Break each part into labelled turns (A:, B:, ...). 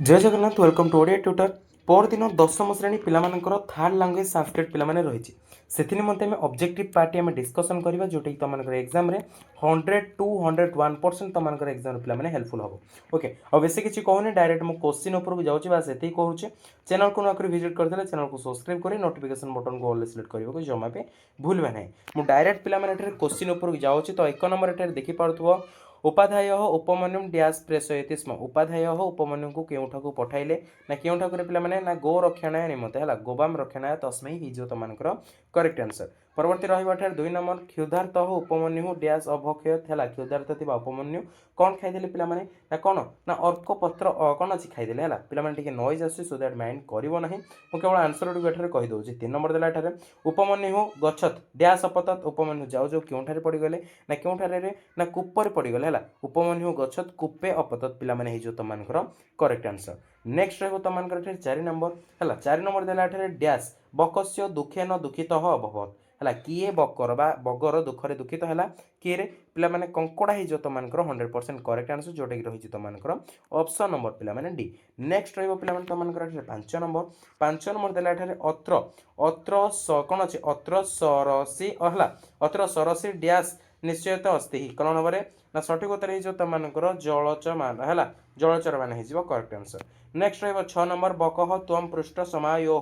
A: जय Jagannath welcome to Odia tutor परदिन दशम श्रेणी पिलामानଙ୍କର थार्ड लैंग्वेज संस्कृत पिलामाने रही से निमंते आम ऑब्जेक्टिव पार्टी आम डिस्कसन करवा जोटा कि तुम एग्जाम 100 टू 101% तुम एग्जाम पिलामाने हेल्पफुल हम ओके और बेस किसी कहूनी डायरेक्ट मुझे क्वेश्चन उपरको जाऊँगी बास ये कहूँ चैनल को नक विजिट करदे चैनल को सब्सक्राइब कर नोटिफिकेशन बटन को ऑल सिलेक्ट करने जमा भी भूलवा ना मुझे डायरेक्ट पिलामाने क्वेश्चन उपरको जाऊँगी तो 1 नंबर एठार देखिपु उपाध्याय उपमन्युम डैश प्रेषयति स्म उपाध्याय उपमन्यु को केउठाकू पठाइले ना केउठाकू पिलामाने ना गो रक्षणाय निमंते है गोबाम रक्षणाय तस्मै ही तुमको करेक्ट आंसर परवर्ती रहा 2 नंबर क्षुधार्त उपमन्यु डैश अभक्षय है क्षुधार्त थी उपमन्यु कौन खाई पिलामाने ना कौन ना अर्क पत्र कौन अच्छी खाईदे है पिलामाने टिके नॉइज आसुची सो दैट माइंड करिवो नाही मु केवल आंसर गुडी एठारे कहि दउची 3 नंबर देला एठारे उपमन्यु गच्छत डैश अपतत उपमन्यु जाउ जाउ केउठारे पड़ी गले ना केउठारे रे ना कूपर पड़ी गले है उपमन्यु गच्छत कूपे अपतत पिलामाने हिजो तुमको करेक्ट आंसर नेक्स्ट रहिबो तुमको 4 नंबर है 4 नंबर देला एठारे डैश बकस्य दुखेन दुखित अभवत है किए बकर बा बगर दुखरे दुखित है किए रे पिला माने कंकड़ा ही तुमको 100% करेक्ट आंसर जोटा कि रही तुमको ऑप्शन नंबर पिला माने डी नेक्स्ट रहिबो पिला माने तुमको 5 नंबर देला एठारे अत्र अत्र कौन अच्छे अत्र सरसी अत्र सरसी डैश निश्चय तो अस्ति कौन हम ना सठिक उत्तर हो तुमको जलच मान है जलचर मान हो करेक्ट आंसर नेक्स्ट रहिबो 6 नंबर बकह त्वम पृष्ठ समायो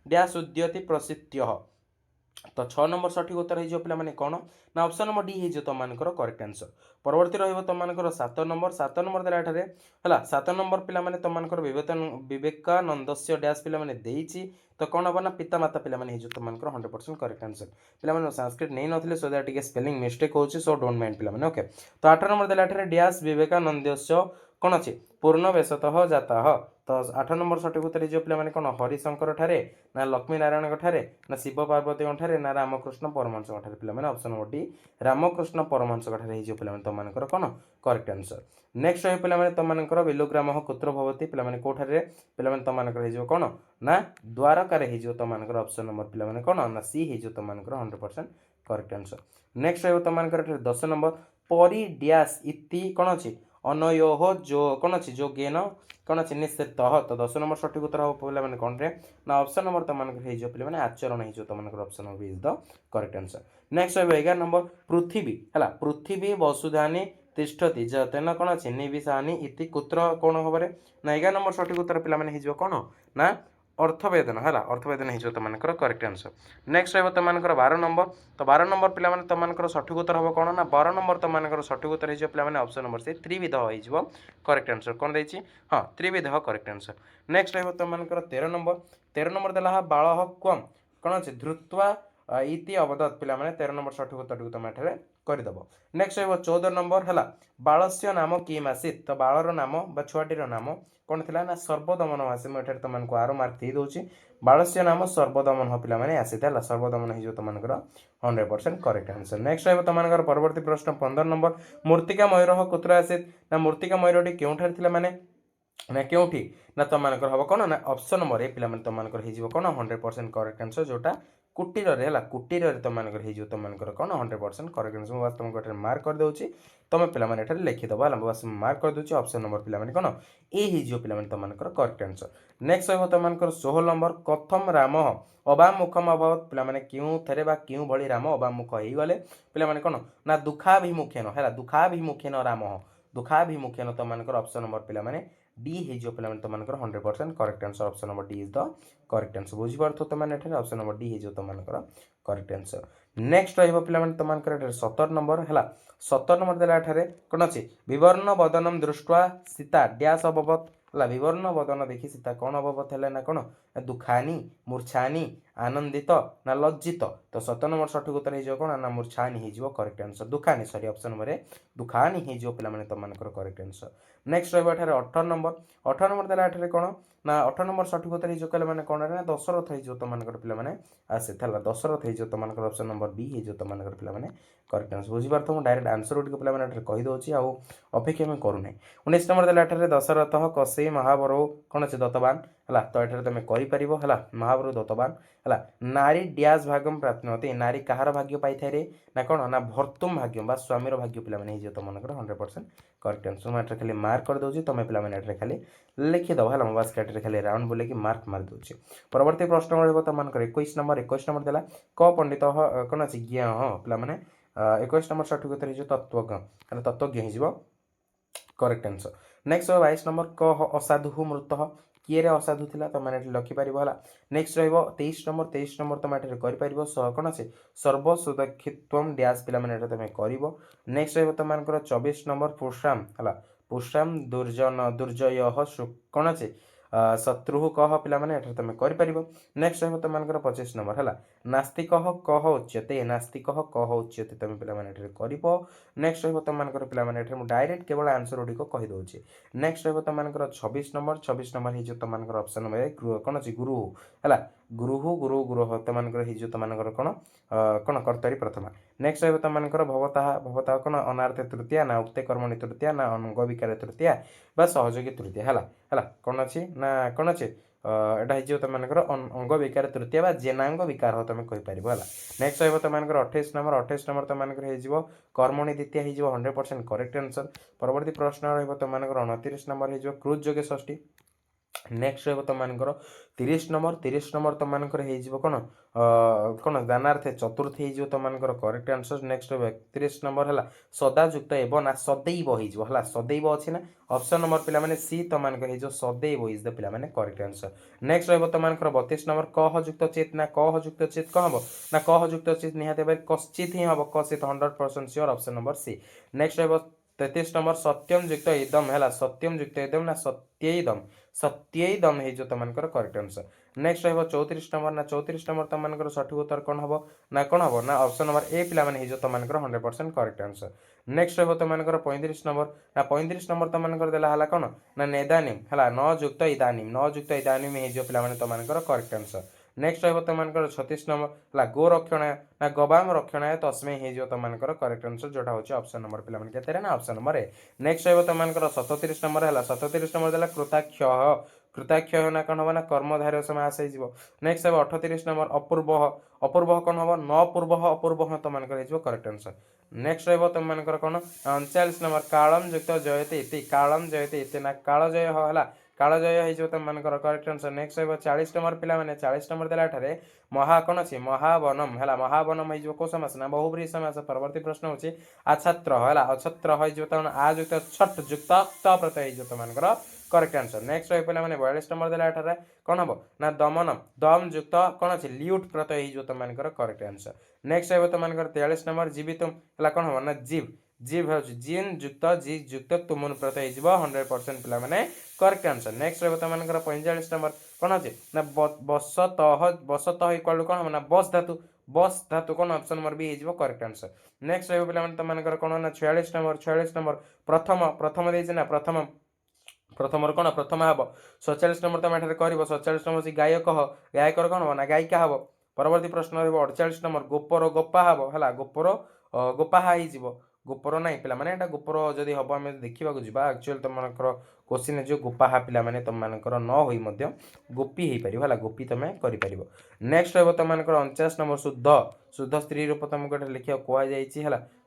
A: डैश उद्यति प्रसिद्ध तो 6 नंबर सठिक उत्तर हो पे कौन ना ऑप्शन नंबर डी हो तुमको करेक्ट आंसर परवर्ती तुमको 7 नंबर देला एठारे है 7 नंबर पे तुमको विवेकानंद डैश पे तो कौन हम ना पिता माता पे तुमको 100% करेक्ट आंसर पे संस्कृत नहीं नथिले सो दैट टिके स्पेलिंग मिस्टेक होची सो डोंट माइंड पे ओके तो 8 नंबर देला एठारे डैश विवेकानंद कौन अच्छे पूर्ण बेशतः जाता तो 8 नंबर सठिक उत्तर हो पे कौन हरिशंकर ठारे ना लक्ष्मी नारायण ठारे ना शिव पार्वती ठारे ना रामकृष्ण परमहंस ठारे पे option number D Ramakrishna Paramahamsa ठारे हो पे तुमको कौन करेक्ट आंसर नेक्स्ट रही पे तुमको बिलुग्राम कुत्र भवती पे कौठारे पे तुमको कौन ना द्वारकार हो तुमको ऑप्शन नंबर पे कौन ना सी हो तुमको 100% करेक्ट आंसर नेक्स्ट रही तुमको 10 नंबर परि डैश इति कौन अच्छी अनयो जो कौन अच्छी जो गेन कौन अच्छे निश्चित तो 10 नंबर सठिक उत्तर हम पे कौन रे ना ऑप्शन नंबर तुमको पे आचरण हो तुमको option number is the correct answer next रही 11 नंबर पृथ्वी है पृथ्वी वसुधानी तिष्ठति तेन कौन अच्छे निविशानी इति कुत्र कौन हम ना 11 नंबर सठिक उत्तर पे कौन ना अर्थवेदन है अर्थवेदन हो तुमको करेक्ट आंसर नेक्स्ट रही तुमको 12 नंबर तो 12 नंबर पे तुमको सठिक उत्तर हम कौन ना 12 नंबर तुमको सठिक उत्तर हो पे ऑप्शन नंबर से त्रिविध हो करेक्ट आंसर कौन देती हाँ त्रिविध करेक्ट आंसर नेक्स्ट रही तुमको 13 नंबर देला बाल क्वम कौन अच्छे धृत्वा इति अवदत पे 13 नंबर सठिक उत्तर को तुम एठारे करदेव नेक्स्ट रही 14 नंबर है बालस्य नाम किम आसीत तो बालर नाम बा छुआटीर नाम कौन थी ना सर्वदमन आसे मुझे तुमको 8 मार्क दे दूसरी बालस्य नाम सर्वदमन पे आसी था सर्वदमन हो तुमको 100% करेक्ट आंसर नेक्स्ट रही तुमको परवर्ती प्रश्न 15 नंबर मूर्तिका मयूर कुत्र आसीत ना मूर्तिका मयूरटी क्योंठार थी माने ना क्योंठी ना तुमको हम कौन ना ऑप्शन नंबर ए पे तुमको हो कौन 100% करेक्ट आंसर जोटा कुटीर है कुटीर तुमको हो तुमको कौन 100% करेक्ट आंसर बस तुमको मार्क कर दूसरी तुम पे लिखिदेव है बस मार्क कर दूसरी ऑप्शन नंबर पे कौन ए हो पे तुमको करेक्ट आंसर नेक्स्ट रही तुमको 16 नंबर कथम राम अबामुखम अभवत पे क्यों थे क्यों भली राम अबामुख हो गले पे कौन ना दुखाभिमुखेन है दुखाभिमुखेन राम दुखाभिमुखेन तुमको ऑप्शन नंबर पे डी हो पे तुमको 100% correct answer option number D is the correct answer बुझीपार तुमने ऑप्शन नंबर डी हो तुमको करेक्ट आंसर नेक्स्ट रही पे तुमको 17 नंबर है 17 नंबर देला कौन अच्छे विवर्ण बदनम दृष्टवा सीता डैश अभवत है विवर्ण बदन देखी सीता कौन अभवत है ना कौन दुखानी मूर्छानी आनंदित ना लज्जित तो 17 नंबर सठिक उत्तर हो कौन ना मूर्छानी हो करेक्ट आंसर दुखानी सॉरी ऑप्शन नंबर दुखानी हो पे तुमको करेक्ट आंसर नेक्स्ट रही 18 नंबर देला कौन ना 18 नंबर सठिक उत्तर हो कहले कौन ना दशरथ हो तुमको पे आसे दशरथ हो तुमको ऑप्शन नंबर बी हो तुमको पे करेक्ट आंसर बुझीपार तुम डायरेक्ट आंसर गुटिक पे कहीदे अपेक्षा में करूना 19 नंबर देला दशरथ कसे महाबर कौन अच्छे दत्तवान है तो ये तुम कर महाबर दत्तवान है नारी डैश भाग्यम प्राप्नोति नारी कहार भाग्य पाई रे ना कौन ना भर्तुम भाग्यम बा स्वामीर भाग्य पे तुम मन 100% करेक्ट आंसर मुझे खाली मार्क कर दूसरी तुम पे खाली लिखिदेव है बस कैटे खाली राउंड बुले मार्क मार दूसरी परवर्ती प्रश्न रहा तुम मन 21 नंबर देला क पंडित कौन अच्छे ज्ञ हाँ पे 21 नंबर सठिक उत्तर हो तत्वज्ञ तत्वज्ञ हो करेक्ट आंसर नेक्स्ट रहा 22 नंबर क असाधु मृत किए असाधु था तुम लखिपार है नेक्स्ट रहा 23 नंबर तुम ये कौन अच्छे सर्वसुदक्षित्व डैश पे तुम कर नेक्स्ट रहा तुम 24 नंबर पुष्राम है पुष्राम दुर्जय कौन अच्छे शत्रु कह पे तुम कर नेक्स्ट रहा तुम 25 नंबर है नास्तिक कह उच्यते नास्तिक कह उच्यते तुम पे कर नेक्स्ट रहा तुम पे डायरेक्ट केवल आंसर गुड़िक कहीदे नेक्स्ट रहा तुम 26 नंबर हो तुम ऑप्शन नंबर कौन अच्छे गुरु है गुरु तुम कौन कौन कर्तरी प्रथमा नेक्स्ट रहा तुम भवता कौन अनार्थ तृतीया ना उक्ते कर्मणि तृतीया ना अंग विकार तृतीया बा सहयोगी तृतीया है कौन अच्छी ना कौन अच्छे यहाँ हो तुम अंग विकार तृतीया बा जेनांग विकार तुम कहीपर है नेक्स्ट रहा तुम 28 नंबर तुम हो कर्मणि द्वितीय हो 100% करेक्ट आंसर परवर्ती प्रश्न रहा तुम 29 नंबर हो क्रुज जोगे षष्ठी नेक्स्ट रहा तुम 30 नंबर तुम कौन कौन दानार्थ चतुर्थ हो तुम करेक्ट आंसर नेक्स्ट रहा 31 नंबर है सदायुक्त एवं ना सदैव हो सदैव अच्छी ना ऑप्शन नंबर पे सी तुम हो सदैव is the pay correct answer next रहा तुम 32 नंबर कह युक्त चेत ना कह युक्त चेत कह हम ना कह युक्त चेत निहत भाई कश्चित ही हम कश्चित 100% sure option number C next रहा 33 नंबर सत्यम युक्त इदम है सत्यम युक्त इदम ना सत्यदम हो तुम करेक्ट आंसर नेक्स्ट रहा 34 नंबर ना 34 नंबर तुम सठिक उत्तर कौन हम ना कौन हम ना ऑप्शन नंबर ए पे हो तुम 100% करेक्ट आंसर नेक्स्ट रहा तुम 35 नंबर ना 35 नंबर तुम देला है कौन ना नेदानीम है न युक्त इदानीम हो पे तुम करेक्ट आंसर नेक्स्ट रहा तुम 36 नंबर है गोरक्षणाय ना गवाम रक्षणाय तस्मै हो तुम करेक्ट आंसर जोटा हूँ ऑप्शन नंबर पे के ना ऑप्शन नंबर ए नेक्स्ट रहा तुम 37 नंबर है 37 नंबर देला कृताक्ष ना कौन हम ना कर्मधारय समास हो नेक्स्ट है 38 नंबर अपूर्व कौन हम न पूर्व अपूर्व तुम करेक्ट आंसर नेक्स्ट रहा तुम कौन 39 नंबर कालम युक्त जयते इति कालम जयते इति ना काल जय है काल जय हो तुम करेक्ट आंसर नेक्स्ट रहा 40 नंबर पे 40 नंबर देला महा कौन अच्छे महावनम है महावनम हो कौ समास ना बहुब्रीहि समास परवर्ती प्रश्न होची अछत्र है अछत्र हो आज युक्त छठ युक्त त प्रत्यय हो तुम करेक्ट आंसर नेक्स्ट रही पे 42 नंबर देला कौन हम ना दमनम दम युक्त कौन अच्छे ल्यूट प्रत्यय हो तुम करेक्ट आंसर नेक्स्ट रही तुम 43 नंबर जीवितुम है कौन हम ना जीव जीव हो जिन युक्त जी युक्त तुमुन प्रत्यय हो 100% पे करेक्ट आंसर नेक्स्ट रहा तुम 45 नंबर कौन अच्छे ना बसतः इक्वल कौन हम ना बस धातु कौन ऑप्शन नंबर बी हो करेक्ट आंसर नेक्स्ट रहा पे तुम कौन ना 46 नंबर प्रथम देना प्रथम कौन प्रथम हम 47 नंबर तुम ये कर 47 नंबर से गायकर कौन हम ना गायिका हम परवर्ती प्रश्न रहा 48 नंबर गोपर गोपा हम है गोपर गोपाहा हो गोपर ना पे गोपर जदि हम आम देखा एक्चुअली तुम क्वेश्चन जो गोपाहा पे तुम न हो गोपी हो पार है गोपी तुम कर नेक्स्ट रहा तुम 49 नंबर शुद्ध स्त्री रूप तुमको लिखा कहुई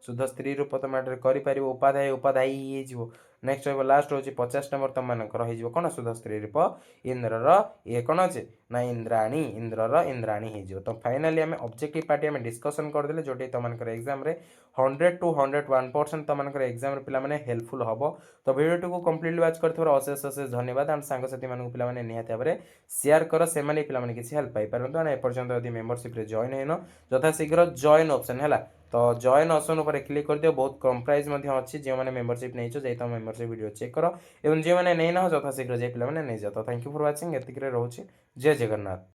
A: शुद्ध स्त्री रूप तुम कर उपाध्याय उपाध्यायी हो नेक्स्ट रहा लास्ट हूँ 50 नंबर तुम हो कौन शुद्ध स्त्री रूप इंद्रर ये कौन अच्छे ना इंद्राणी इंद्रर इंद्राणी हो तो फाइनाली आम ऑब्जेक्टिव पार्ट आम डिस्कसन करदे जो तुम एग्जाम 100 to 101% तुम एग्जाम पे हेल्पफुल हम तो भिडियो को कम्प्लीटली वाच कर अशेष अशेष धन्यवाद एंड सांगसाथी मानक पे निहाती भाव में शेयर कर से पे किसी हेल्प पाइपर एंड एपर्यंत यदि मेम्बरशिप जॉइन होन यथाशीघ्र जॉइन ऑप्शन है तो जॉइन ऑप्शन उपर क्लिक कर दियो बहुत कम प्राइस अच्छी जो मैंने मेम्बरशिप नहीं जाए तुम मेम्बरशिप वीडियो चेक कर जो मैंने नहीं ना यथाशीघ्र जाए पे नहीं जाओ तो थैंक यू फॉर वाचिंग एतिक रोचे जय जगन्नाथ।